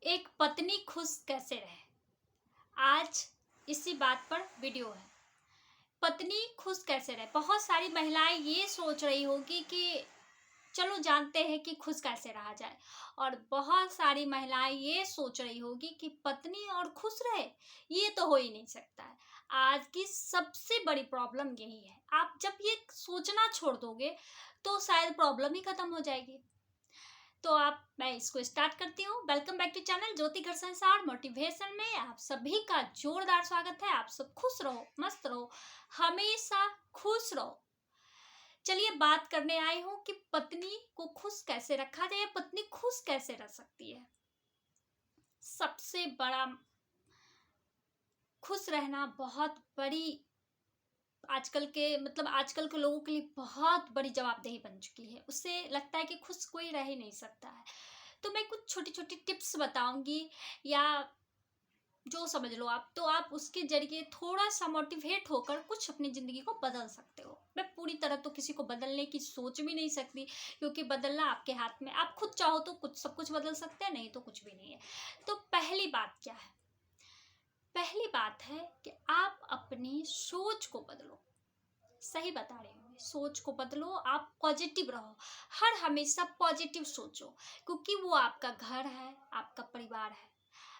एक पत्नी खुश कैसे रहे, आज इसी बात पर वीडियो है। पत्नी खुश कैसे रहे। बहुत सारी महिलाएं ये सोच रही होगी कि चलो जानते हैं कि खुश कैसे रहा जाए, और बहुत सारी महिलाएं ये सोच रही होगी कि पत्नी और खुश रहे, ये तो हो ही नहीं सकता है। आज की सबसे बड़ी प्रॉब्लम यही है। आप जब ये सोचना छोड़ दोगे तो शायद प्रॉब्लम ही खत्म हो जाएगी। तो मैं इसको स्टार्ट करती हूँ। वेलकम बैक टू चैनल ज्योति घर संसार मोटिवेशन में आप सभी का जोरदार स्वागत है। आप सब खुश रहो, मस्त रहो, हमेशा खुश रहो। चलिए बात करने आई हूँ कि पत्नी को खुश कैसे रखा जाए, पत्नी खुश कैसे रह सकती है। सबसे बड़ा खुश रहना बहुत बड़ी आजकल के लोगों के लिए बहुत बड़ी जवाबदेही बन चुकी है। उससे लगता है कि खुश कोई रह ही नहीं सकता है। तो मैं कुछ छोटी छोटी टिप्स बताऊंगी, या जो समझ लो आप, तो आप उसके जरिए थोड़ा सा मोटिवेट होकर कुछ अपनी ज़िंदगी को बदल सकते हो। मैं पूरी तरह तो किसी को बदलने की सोच भी नहीं सकती, क्योंकि बदलना आपके हाथ में। आप खुद चाहो तो सब कुछ बदल सकते हैं, नहीं तो कुछ भी नहीं है। तो पहली बात क्या है? पहली बात है कि आप अपनी सोच को बदलो। सही बता रही हूँ, सोच को बदलो। आप पॉजिटिव रहो, हर हमेशा पॉजिटिव सोचो, क्योंकि वो आपका घर है, आपका परिवार है।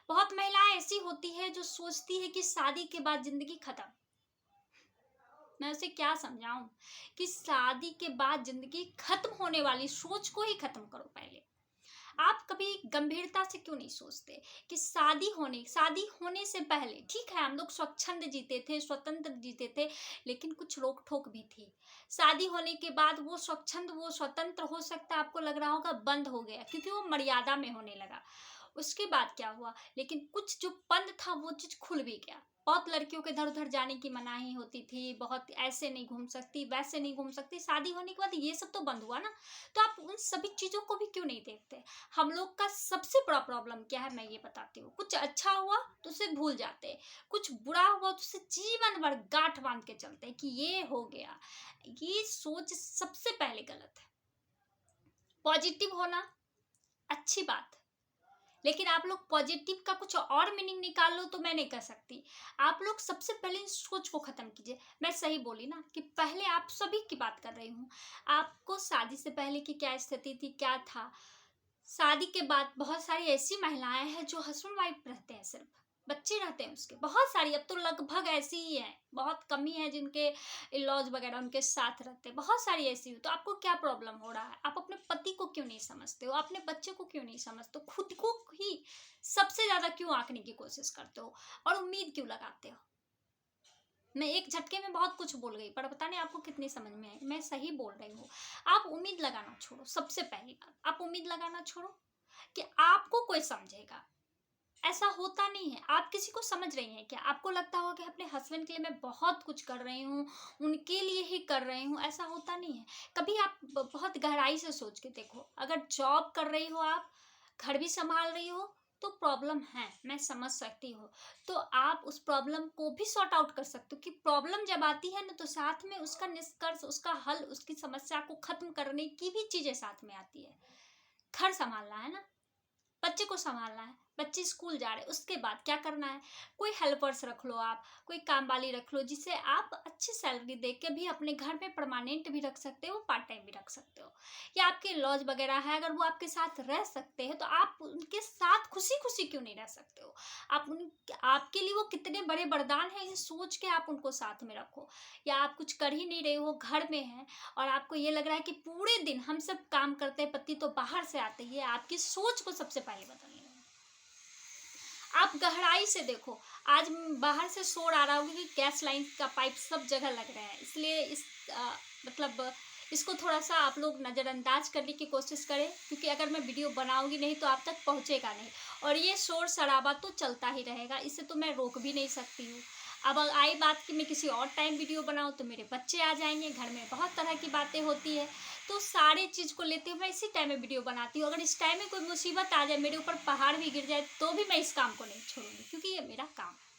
बहुत महिलाएं ऐसी होती है जो सोचती है कि शादी के बाद जिंदगी खत्म। मैं उसे क्या समझाऊं कि शादी के बाद जिंदगी खत्म होने वाली सोच को ही खत्म करो। पहले आप कभी गंभीरता से क्यों नहीं सोचते कि शादी होने से पहले, ठीक है, हम लोग स्वच्छंद जीते थे, स्वतंत्र जीते थे, लेकिन कुछ रोक टोक भी थी। शादी होने के बाद वो स्वच्छंद, वो स्वतंत्र हो सकता है आपको लग रहा होगा बंद हो गया, क्योंकि वो मर्यादा में होने लगा। उसके बाद क्या हुआ, लेकिन कुछ जो बंद था वो चीज खुल भी गया। बहुत लड़कियों के इधर उधर जाने की मनाही होती थी, बहुत ऐसे नहीं घूम सकती, वैसे नहीं घूम सकती। शादी होने के बाद ये सब तो बंद हुआ ना। तो आप उन सभी चीजों को भी क्यों नहीं देखते? हम लोग का सबसे बड़ा प्रॉब्लम क्या है, मैं ये बताती हूँ। कुछ अच्छा हुआ तो उसे भूल जाते, कुछ बुरा हुआ तो उसे जीवन भर गांठ बांध के चलते हैं कि ये हो गया। ये सोच सबसे पहले गलत है। पॉजिटिव होना अच्छी बात, लेकिन आप लोग पॉजिटिव का कुछ और मीनिंग निकाल लो तो मैं नहीं कर सकती। आप लोग सबसे पहले इस सोच को खत्म कीजिए। मैं सही बोली ना कि पहले आप सभी की बात कर रही हूँ। आपको शादी से पहले की क्या स्थिति थी, क्या था। शादी के बाद बहुत सारी ऐसी महिलाएं हैं जो हस्बैंड वाइफ रहते हैं, सिर्फ बच्चे रहते हैं उसके। बहुत सारी, अब तो लगभग ऐसी ही है, बहुत कम ही है जिनके इन-लॉज वगैरह उनके साथ रहते हैं। बहुत सारी ऐसी हो। तो आपको क्या प्रॉब्लम हो रहा है? आप अपने पति को क्यों नहीं समझते हो? अपने बच्चे को क्यों नहीं समझते हो? खुद को ही सबसे ज्यादा क्यों आंकने की कोशिश करते हो, और उम्मीद क्यों लगाते हो? मैं एक झटके में बहुत कुछ बोल गई, पर पता नहीं आपको कितनी समझ में आई। मैं सही बोल रही हूँ। आप उम्मीद लगाना छोड़ो। सबसे पहली बात, आप उम्मीद लगाना छोड़ो कि आपको कोई समझेगा। ऐसा होता नहीं है। आप किसी को समझ रही हैं क्या? आपको लगता होगा कि अपने हस्बैंड के लिए मैं बहुत कुछ कर रही हूँ, उनके लिए ही कर रही हूँ। ऐसा होता नहीं है। कभी आप बहुत गहराई से सोच के देखो। अगर जॉब कर रही हो, आप घर भी संभाल रही हो, तो प्रॉब्लम है, मैं समझ सकती हूँ। तो आप उस प्रॉब्लम को भी सॉर्ट आउट कर सकते हो कि प्रॉब्लम जब आती है ना, तो साथ में उसका निष्कर्ष, उसका हल, उसकी समस्या को खत्म करने की भी चीजें साथ में आती है। घर संभालना है ना, बच्चे को संभालना है, बच्चे स्कूल जा रहे हैं, उसके बाद क्या करना है? कोई हेल्पर्स रख लो, आप कोई काम वाली रख लो, जिसे आप अच्छी सैलरी दे के भी अपने घर में परमानेंट भी रख सकते हो, पार्ट टाइम भी रख सकते हो। या आपके लॉज वगैरह है, अगर वो आपके साथ रह सकते हैं तो आप उनके साथ खुशी खुशी क्यों नहीं रह सकते हो? आपके लिए वो कितने बड़े वरदान है, ये सोच के आप उनको साथ में रखो। या आप कुछ कर ही नहीं रहे हो, घर में है, और आपको ये लग रहा है कि पूरे दिन हम सब काम करते हैं, पति तो बाहर से आते ही है। आपकी सोच को सबसे पहले बदलनी है। आप गहराई से देखो। आज बाहर से शोर आ रहा होगा कि गैस लाइन का पाइप सब जगह लग रहा है, इसलिए मतलब इसको थोड़ा सा आप लोग नज़रअंदाज करने की कोशिश करें, क्योंकि अगर मैं वीडियो बनाऊंगी नहीं तो आप तक पहुंचेगा नहीं, और ये शोर शराबा तो चलता ही रहेगा। इसे तो मैं रोक भी नहीं सकती हूँ। अब आई बात कि मैं किसी और टाइम वीडियो बनाऊं तो मेरे बच्चे आ जाएंगे, घर में बहुत तरह की बातें होती है। तो सारे चीज़ को लेते हुए मैं इसी टाइम में वीडियो बनाती हूँ। अगर इस टाइम में कोई मुसीबत आ जाए, मेरे ऊपर पहाड़ भी गिर जाए, तो भी मैं इस काम को नहीं छोड़ूंगी, क्योंकि ये मेरा काम है।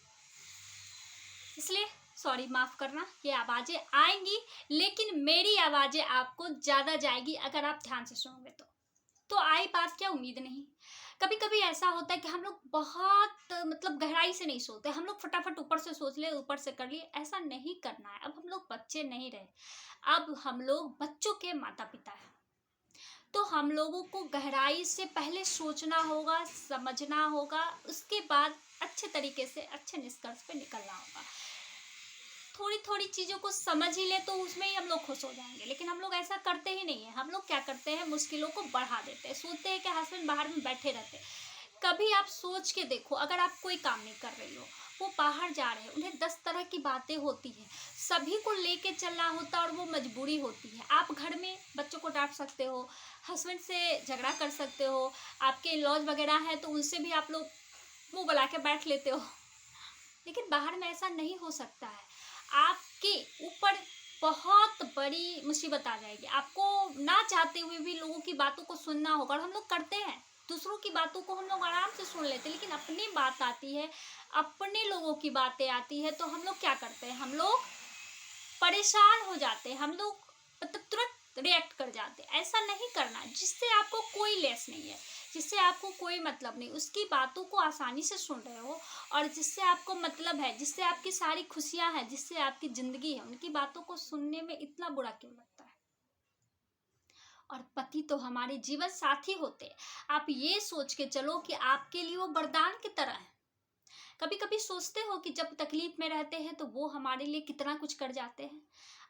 इसलिए सॉरी, माफ़ करना, ये आवाज़ें आएंगी, लेकिन मेरी आवाज़ें आपको ज़्यादा जाएगी अगर आप ध्यान से सुनोगे तो। आई बात क्या, उम्मीद नहीं। कभी कभी ऐसा होता है कि हम लोग बहुत मतलब गहराई से नहीं सोचते, हम लोग फटाफट ऊपर से सोच ले, ऊपर से कर लिए। ऐसा नहीं करना है। अब हम लोग बच्चे नहीं रहे, अब हम लोग बच्चों के माता पिता हैं। तो हम लोगों को गहराई से पहले सोचना होगा, समझना होगा, उसके बाद अच्छे तरीके से अच्छे निष्कर्ष पे निकलना होगा। थोड़ी थोड़ी चीज़ों को समझ ही ले तो उसमें ही हम लोग खुश हो जाएंगे, लेकिन हम लोग ऐसा करते ही नहीं है। हम लोग क्या करते हैं, मुश्किलों को बढ़ा देते हैं, सोचते हैं कि हस्बैंड बाहर में बैठे रहते हैं। कभी आप सोच के देखो, अगर आप कोई काम नहीं कर रही हो, वो बाहर जा रहे हैं, उन्हें 10 तरह की बातें होती हैं, सभी को लेके चलना होता है और वो मजबूरी होती है। आप घर में बच्चों को डांट सकते हो, हस्बैंड से झगड़ा कर सकते हो, आपके इन लॉज वगैरह हैं तो उनसे भी आप लोग मुंह बुला के बैठ लेते हो, लेकिन बाहर में ऐसा नहीं हो सकता है। आपके ऊपर बहुत बड़ी मुसीबत आ जाएगी, आपको ना चाहते हुए भी लोगों की बातों को सुनना होगा। और हम लोग करते हैं, दूसरों की बातों को हम लोग आराम से सुन लेते हैं, लेकिन अपनी बात आती है, अपने लोगों की बातें आती है तो हम लोग क्या करते हैं, हम लोग परेशान हो जाते हैं, हम लोग मतलब तुरंत रिएक्ट कर जाते हैं। ऐसा नहीं करना। जिससे आपको कोई लेस नहीं है, जिससे आपको कोई मतलब नहीं, उसकी बातों को आसानी से सुन रहे हो, और जिससे आपको मतलब है, जिससे आपकी सारी खुशियां हैं, जिससे आपकी जिंदगी है, उनकी बातों को सुनने में इतना बुरा क्यों लगता है। और पति तो हमारे जीवन साथी होते हैं। आप ये सोच के चलो कि आपके लिए वो वरदान की तरह है। कभी कभी सोचते हो कि जब तकलीफ में रहते हैं तो वो हमारे लिए कितना कुछ कर जाते हैं।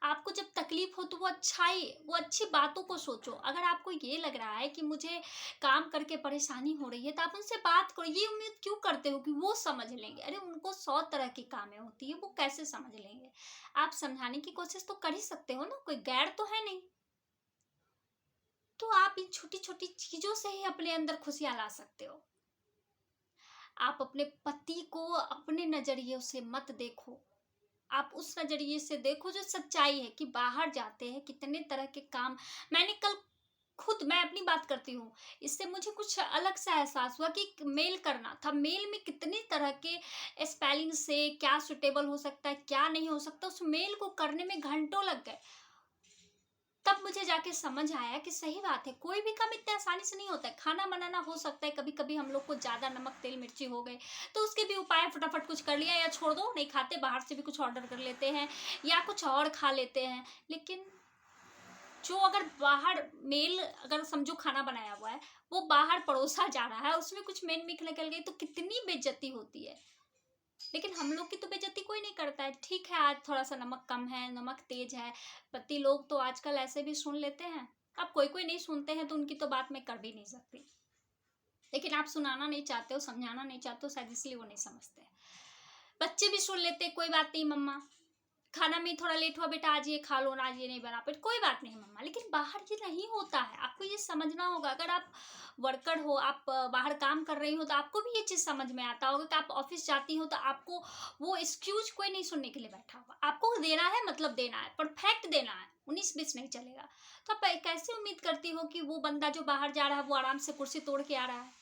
आपको जब तकलीफ हो तो वो अच्छी बातों को सोचो। अगर आपको ये लग रहा है कि मुझे काम करके परेशानी हो रही है तो आप उनसे बात करो। ये उम्मीद क्यों करते हो कि वो समझ लेंगे? अरे उनको 100 तरह की कामें होती है, वो कैसे समझ लेंगे? आप समझाने की कोशिश तो कर ही सकते हो ना, कोई गैर तो है नहीं। तो आप इन छोटी छोटी चीजों से ही अपने अंदर खुशियां ला सकते हो। आप अपने पति को अपने नजरिए से मत देखो, आप उस नजरिए से देखो जो सच्चाई है, कि बाहर जाते हैं कितने तरह के काम। मैंने कल खुद, मैं अपनी बात करती हूँ, इससे मुझे कुछ अलग सा एहसास हुआ कि मेल करना था। मेल में कितनी तरह के स्पेलिंग से क्या सुटेबल हो सकता है, क्या नहीं हो सकता, उस मेल को करने में घंटों लग गए। तब मुझे जाके समझ आया कि सही बात है, कोई भी काम इतने आसानी से नहीं होता है। खाना बनाना हो सकता है, कभी कभी हम लोग को ज्यादा नमक तेल मिर्ची हो गए तो उसके भी उपाय फटाफट कुछ कर लिया, या छोड़ दो नहीं खाते, बाहर से भी कुछ ऑर्डर कर लेते हैं या कुछ और खा लेते हैं। लेकिन जो अगर बाहर मेल, अगर समझो खाना बनाया हुआ है, वो बाहर परोसा जा रहा है, उसमें कुछ मेन मिक निकल गई तो कितनी बेइज्जती होती है। लेकिन हम लोग की तो बेइज्जती कोई नहीं करता है। ठीक है, आज थोड़ा सा नमक कम है, नमक तेज है, पति लोग तो आजकल ऐसे भी सुन लेते हैं। अब कोई कोई नहीं सुनते हैं तो उनकी तो बात मैं कर भी नहीं सकती, लेकिन आप सुनाना नहीं चाहते हो, समझाना नहीं चाहते हो, शायद इसलिए वो नहीं समझते। बच्चे भी सुन लेते, कोई बात नहीं मम्मा, खाना में थोड़ा लेट हुआ बेटा, आज ये खा लो ना, आज ये नहीं बना पाए, कोई बात नहीं मम्मा। लेकिन बाहर ये नहीं होता है, आपको ये समझना होगा। अगर आप वर्कर हो, आप बाहर काम कर रही हो, तो आपको भी ये चीज़ समझ में आता होगा कि आप ऑफिस जाती हो तो आपको वो एक्सक्यूज कोई नहीं सुनने के लिए बैठा होगा। आपको देना है मतलब देना है, परफेक्ट देना है, 19-20 नहीं चलेगा। तो आप कैसे उम्मीद करती हो कि वो बंदा जो बाहर जा रहा है वो आराम से कुर्सी तोड़ के आ रहा है?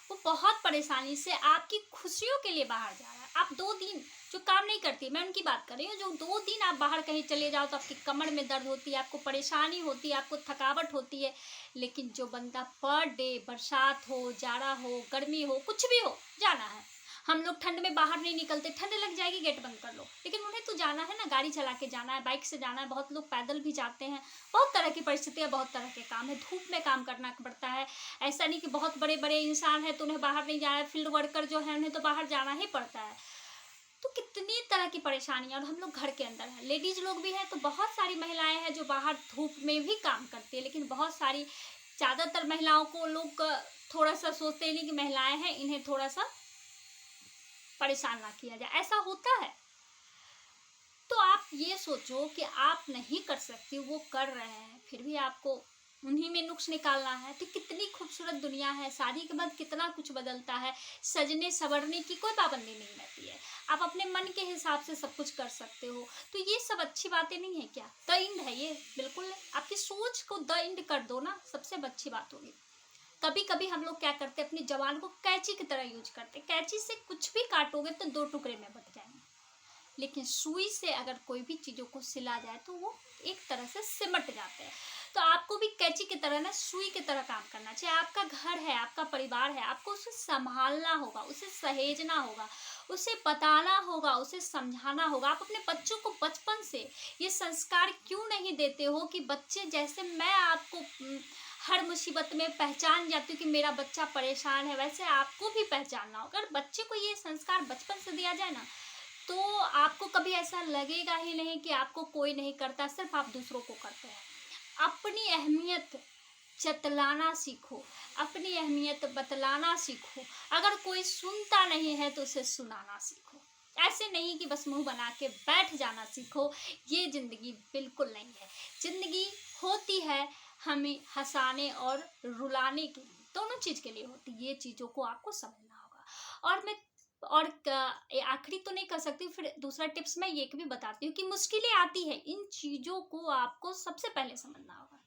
वो बहुत परेशानी से आपकी खुशियों के लिए बाहर जा रहा है। आप 2 दिन जो काम नहीं करती, मैं उनकी बात कर रही हूँ, जो 2 दिन आप बाहर कहीं चले जाओ तो आपकी कमर में दर्द होती है, आपको परेशानी होती है, आपको थकावट होती है। लेकिन जो बंदा पर डे, बरसात हो, जाड़ा हो, गर्मी हो, कुछ भी हो, जाना है। हम लोग ठंड में बाहर नहीं निकलते, ठंड लग जाएगी गेट बंद कर लो, लेकिन उन्हें तो जाना है ना, गाड़ी चला के जाना है, बाइक से जाना है, बहुत लोग पैदल भी जाते हैं। बहुत तरह की परिस्थितियाँ, बहुत तरह के काम है, धूप में काम करना पड़ता है। ऐसा नहीं कि बहुत बड़े बड़े इंसान है तो उन्हें बाहर नहीं जाना है, फील्ड वर्कर जो है उन्हें तो बाहर जाना ही पड़ता है। तो कितनी तरह की परेशानियां, और हम लोग घर के अंदर हैं, लेडीज लोग भी हैं, तो बहुत सारी महिलाएं हैं जो बाहर धूप में भी काम करती है। लेकिन बहुत सारी, ज़्यादातर महिलाओं को लोग थोड़ा सा सोचते नहीं कि महिलाएं हैं, इन्हें थोड़ा सा परेशान ना किया जाए, ऐसा होता है। तो आप ये सोचो कि आप नहीं कर सकती, वो कर रहे हैं, फिर भी आपको उन्हीं में नुक्स निकालना है। तो कितनी खूबसूरत दुनिया है, शादी के बाद कितना कुछ बदलता है, सजने संवरने की कोई पाबंदी नहीं रहती है, आप अपने मन के हिसाब से सब कुछ कर सकते हो। तो ये सब अच्छी बातें नहीं है क्या? द इंड है ये, बिल्कुल है। आपकी सोच को द इंड कर दो ना, सबसे अच्छी बात होगी। कभी कभी हम लोग क्या करते हैं, अपनी जबान को कैंची की तरह यूज करते हैं। कैंची से कुछ भी काटोगे तो 2 टुकड़े में बट जाएंगे, लेकिन सुई से अगर कोई भी चीज़ों को सिला जाए तो वो एक तरह से सिमट जाते हैं। तो आपको भी कैंची की तरह ना, सुई की तरह काम करना चाहिए। आपका घर है, आपका परिवार है, आपको उसे संभालना होगा, उसे सहेजना होगा, उसे बताना होगा, उसे समझाना होगा। आप अपने बच्चों को बचपन से ये संस्कार क्यों नहीं देते हो कि बच्चे, जैसे मैं आपको हर मुसीबत में पहचान जाती हूँ कि मेरा बच्चा परेशान है, वैसे आपको भी पहचानना होगा। अगर बच्चे को ये संस्कार बचपन से दिया जाए ना, तो आपको कभी ऐसा लगेगा ही नहीं कि आपको कोई नहीं करता, सिर्फ आप दूसरों को करते हैं। अपनी अहमियत जतलाना सीखो, अपनी अहमियत बतलाना सीखो। अगर कोई सुनता नहीं है तो उसे सुनाना सीखो। ऐसे नहीं कि बस मुंह बना के बैठ जाना सीखो। ये जिंदगी बिल्कुल नहीं है। जिंदगी होती है हमें हंसाने और रुलाने के लिए, दोनों चीज के लिए होती है। ये चीजों को आपको समझना होगा। और मैं और आखिरी तो नहीं कर सकती, फिर दूसरा टिप्स मैं ये भी बताती हूँ कि मुश्किलें आती है, इन चीजों को आपको सबसे पहले समझना होगा।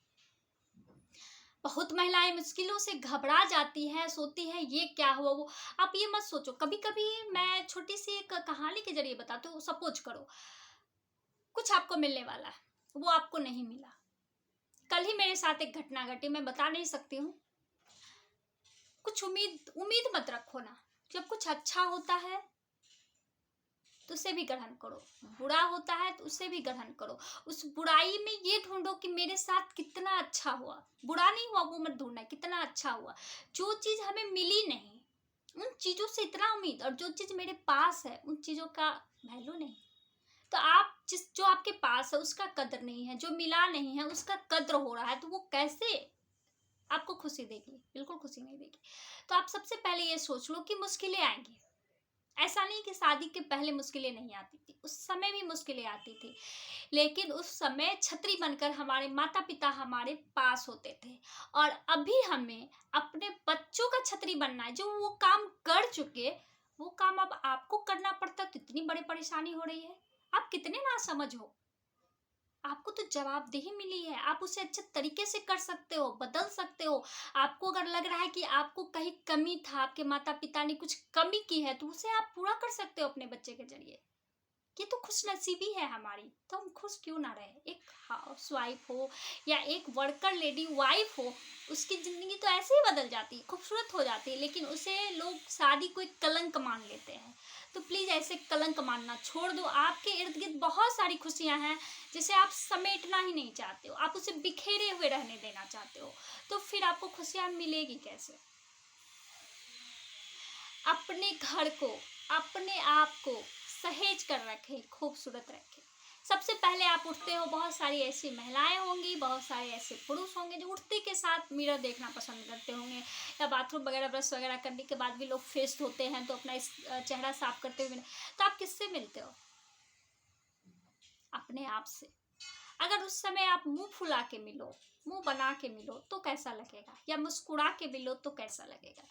बहुत महिलाएं मुश्किलों से घबरा जाती हैं, सोचती हैं ये क्या हुआ वो। आप ये मत सोचो। कभी कभी मैं छोटी सी एक कहानी के जरिए बताती हूँ। सपोज करो कुछ आपको मिलने वाला है, वो आपको नहीं मिला। कल ही मेरे साथ एक घटना घटी, मैं बता नहीं सकती हूँ। कुछ उम्मीद उम्मीद मत रखो ना। जब कुछ अच्छा होता है तो उसे भी ग्रहण करो, बुरा होता है तो उसे भी ग्रहण करो। उस बुराई में ये ढूंढो कि मेरे साथ कितना अच्छा हुआ। बुरा नहीं हुआ वो मत ढूंढना, कितना अच्छा हुआ। जो चीज हमें मिली नहीं, उन चीजों से इतना उम्मीद, और जो चीज मेरे पास है उन चीजों का वैल्यू नहीं। तो आप जो आपके पास है उसका कदर नहीं है, जो मिला नहीं है उसका कद्र हो रहा है, तो वो कैसे आपको खुशी देगी? बिल्कुल खुशी नहीं देगी। तो आप सबसे पहले ये सोच लो कि मुश्किलें आएंगी। ऐसा नहीं कि शादी के पहले मुश्किलें नहीं आती थी, उस समय भी मुश्किलें आती थी, लेकिन उस समय छतरी बनकर हमारे माता पिता हमारे पास होते थे। और अभी हमें अपने बच्चों का छतरी बनना है। जो वो काम कर चुके, वो काम अब आपको करना पड़ता, तो इतनी बड़ी परेशानी हो रही है। आप कितने नासमझ हो। आपको तो जवाबदेही मिली है, आप उसे अच्छे तरीके से कर सकते हो, बदल सकते हो। आपको अगर लग रहा है कि आपको कहीं कमी था, आपके माता पिता ने कुछ कमी की है, तो उसे आप पूरा कर सकते हो अपने बच्चे के जरिए। ये तो खुशनसीबी है हमारी, तो हम खुश क्यों ना रहे। एक हाउस वाइफ हो या एक वर्कर लेडी वाइफ हो, उसकी जिंदगी तो ऐसे ही बदल जाती है, खूबसूरत हो जाती है, लेकिन उसे लोग शादी को एक कलंक मान लेते हैं। तो प्लीज ऐसे कलंक मानना छोड़ दो। आपके इर्द गिर्द बहुत सारी खुशियां हैं जिसे आप समेटना ही नहीं चाहते हो, आप उसे बिखेरे हुए रहने देना चाहते हो, तो फिर आपको खुशियां मिलेगी कैसे? अपने घर को, अपने आप को सहेज कर रखें, खूबसूरत रखें। सबसे पहले आप उठते हो, बहुत सारी ऐसी महिलाएं होंगी, बहुत सारे ऐसे पुरुष होंगे जो उठते के साथ मिरर देखना पसंद करते होंगे, या बाथरूम वगैरह ब्रश वगैरह करने के बाद भी लोग फेस धोते हैं तो अपना इस चेहरा साफ करते हुए। तो आप किससे मिलते हो? अपने आप से। अगर उस समय आप मुंह फुला के मिलो, मुंह बना के मिलो, तो कैसा लगेगा? या मुस्कुरा के मिलो तो कैसा लगेगा?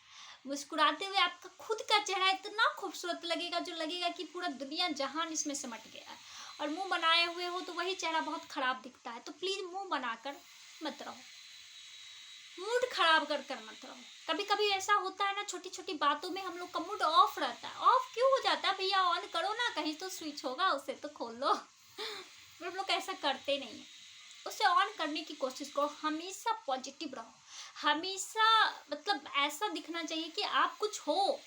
मुस्कुराते हुए आपका खुद का चेहरा इतना खूबसूरत लगेगा, जो लगेगा कि पूरा दुनिया जहान इसमें सिमट गया है। और मुंह बनाए हुए हो तो वही चेहरा बहुत खराब दिखता है। तो प्लीज मुंह बनाकर मत रहो, मूड खराब कर कर मत रहो। कभी कभी ऐसा होता है ना, छोटी छोटी बातों में हम लोग का मूड ऑफ रहता है। ऑफ क्यों हो जाता है भैया? ऑन करो ना, कहीं तो स्विच होगा, उसे तो खोल लो। पर हम लोग ऐसा करते नहीं है। उसे ऑन करने की कोशिश करो। हमेशा पॉजिटिव रहो, हमेशा मतलब ऐसा दिखना चाहिए कि आप कुछ हो।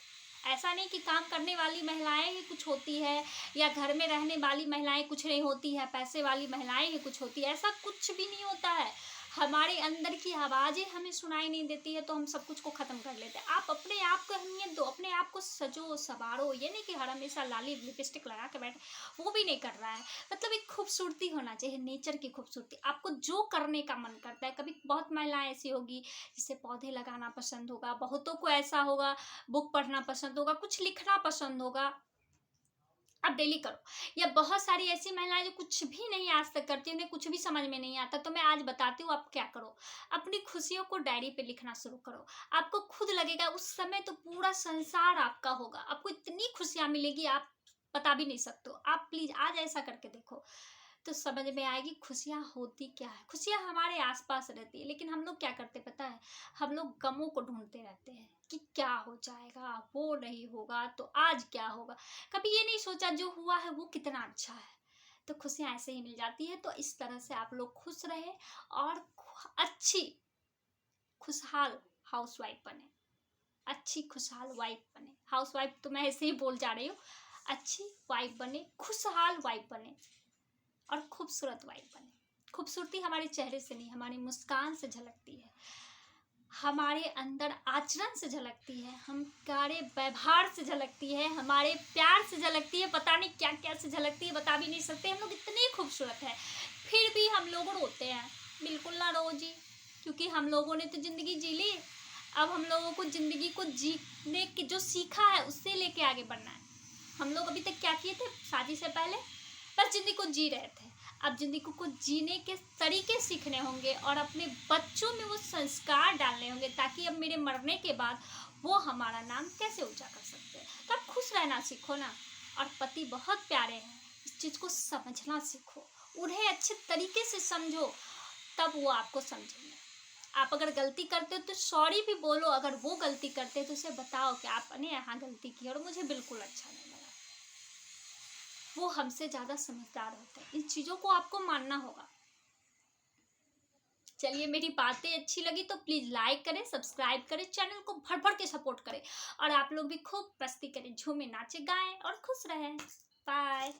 ऐसा नहीं कि काम करने वाली महिलाएं ही कुछ होती है, या घर में रहने वाली महिलाएं कुछ नहीं होती है, पैसे वाली महिलाएं ही कुछ होती है। ऐसा कुछ भी नहीं होता है। हमारे अंदर की आवाजें हमें सुनाई नहीं देती है तो हम सब कुछ को खत्म कर लेते हैं। आप अपने आप को अहमियत दो, अपने आप को सजो सवारो। ये नहीं कि हर हमेशा लाली लिपस्टिक लगा के बैठे, वो भी नहीं कर रहा है। मतलब एक खूबसूरती होना चाहिए, नेचर की खूबसूरती। आपको जो करने का मन करता है। कभी बहुत महिलाएं ऐसी होगी जिसे पौधे लगाना पसंद होगा, बहुतों को ऐसा होगा बुक पढ़ना पसंद होगा, कुछ लिखना पसंद होगा, आप डेली करो। या बहुत सारी ऐसी महिलाएं जो कुछ भी नहीं आज तक करती, उन्हें कुछ भी समझ में नहीं आता, तो मैं आज बताती हूँ आप क्या करो। अपनी खुशियों को डायरी पे लिखना शुरू करो। आपको खुद लगेगा उस समय तो पूरा संसार आपका होगा, आपको इतनी खुशियां मिलेगी आप बता भी नहीं सकते हो। आप प्लीज आज ऐसा करके देखो, तो समझ में आएगी खुशियाँ होती क्या है। खुशियाँ हमारे आसपास रहती है, लेकिन हम लोग क्या करते पता है? हम लोग गमों को ढूंढते रहते हैं कि क्या हो जाएगा, वो नहीं होगा तो आज क्या होगा। कभी ये नहीं सोचा जो हुआ है वो कितना अच्छा है। तो खुशियाँ ऐसे ही मिल जाती है। तो इस तरह से आप लोग खुश रहे और अच्छी खुशहाल हाउसवाइफ बने, अच्छी खुशहाल वाइफ बने। हाउसवाइफ तो मैं ऐसे ही बोल जा रही हूँ। अच्छी वाइफ बने, खुशहाल वाइफ बने और खूबसूरत वाइफ बने। खूबसूरती हमारे चेहरे से नहीं, हमारी मुस्कान से झलकती है, हमारे अंदर आचरण से झलकती है, हमारे व्यवहार से झलकती है, हमारे प्यार से झलकती है, पता नहीं क्या क्या से झलकती है, बता भी नहीं सकते। हम लोग इतने खूबसूरत हैं, फिर भी हम लोग रोते हैं। बिल्कुल ना रो जी, क्योंकि हम लोगों ने तो ज़िंदगी जी ली। अब हम लोगों को ज़िंदगी को जीने की जो सीखा है उससे लेके आगे बढ़ना है। हम लोग अभी तक क्या किए थे, शादी से पहले बस ज़िंदगी को जी रहे थे। अब ज़िंदगी को जीने के तरीके सीखने होंगे और अपने बच्चों में वो संस्कार डालने होंगे, ताकि अब मेरे मरने के बाद वो हमारा नाम कैसे ऊंचा कर सकते हैं। तो आप खुश रहना सीखो ना। और पति बहुत प्यारे हैं, इस चीज़ को समझना सीखो, उन्हें अच्छे तरीके से समझो, तब वो आपको समझेंगे। आप अगर गलती करते हो तो सॉरी भी बोलो, अगर वो गलती करते तो उसे बताओ कि आपने यहाँ गलती की और मुझे बिल्कुल अच्छा नहीं लगा। वो हमसे ज़्यादा समझदार होते हैं, इन चीज़ों को आपको मानना होगा। चलिए, मेरी बातें अच्छी लगी तो प्लीज़ लाइक करें, सब्सक्राइब करें, चैनल को भर भर के सपोर्ट करें और आप लोग भी खूब मस्ती करें, झूमें, नाचे, गाएं और खुश रहें। बाय।